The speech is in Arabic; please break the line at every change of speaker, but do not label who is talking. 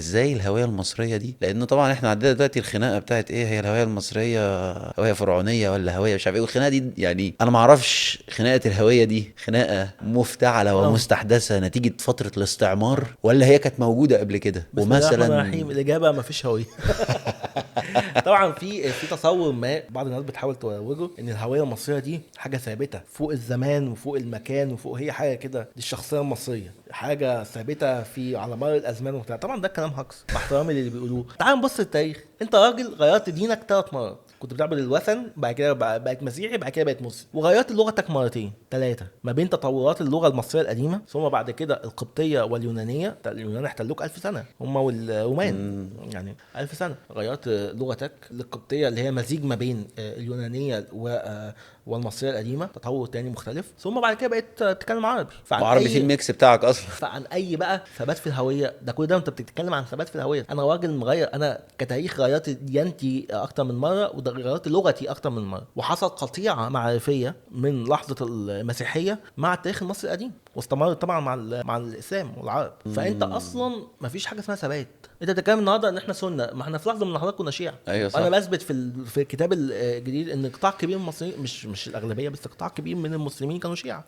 ازاي الهويه المصريه دي، لانه طبعا احنا عندنا دلوقتي الخناقه بتاعت ايه هي الهويه المصريه، هويه فرعونيه ولا هويه مش عارف ايه، والخناقه دي يعني انا ما اعرفش خناقه الهويه دي خناقه مفتعله
اه
ومستحدثه نتيجه فتره الاستعمار ولا هي كانت موجوده قبل كده
بسم الله الرحمن
ومثلا.
الرحيم، الاجابه ما فيش هويه. طبعا في تصور ما بعض الناس بتحاول تروجه ان الهويه المصريه دي حاجه ثابته فوق الزمان وفوق المكان وفوق، هي حاجه كده، دي الشخصيه المصريه حاجه ثابته في على مر الازمان وبتاع. طبعا ده كلام هكس مع احترامي للي بيقولوه. تعال نبص للتاريخ، انت راجل غيرت دينك 3 مرات، كنت بتعبد الوثن، بعد كده بقت مسيحي، بعد كده بقت مسلم، وغيرت لغتك مرتين 3 ما بين تطورات اللغه المصريه القديمه ثم بعد كده القبطيه واليونانيه. اليونان احتلوك 1000 سنه هم والرومان، يعني 1000 سنه. غيرت لغتك للقبطيه اللي هي مزيج ما بين اليونانيه والمصريه القديمه، تطور تاني مختلف، ثم بعد كده بقيت تتكلم عربي. فعن
وعربي في
اي
الميكس بتاعك اصلا.
فعن اي بقى ثبات في الهويه ده، كل ده انت بتتكلم عن ثبات في الهويه. انا راجل مغير، انا كتاريخ غيرت ديانتي اكتر من مره وغيرت لغتي اكتر من مره، وحصل قطيعه معرفيه من لحظه المسيحيه مع التاريخ المصري القديم، واستمرت طبعا مع الاسلام والعرب. فانت اصلا ما فيش حاجه اسمها ثبات. انت بتتكلم النهارده ان احنا سنه، ما احنا في لحظه من اللحظات كنا شيعه.
ايوه
انا
صح.
بثبت في الكتاب الجديد ان قطاع كبير من المصريين، مش الاغلبيه بس، قطاع كبير من المسلمين كانوا شيعه.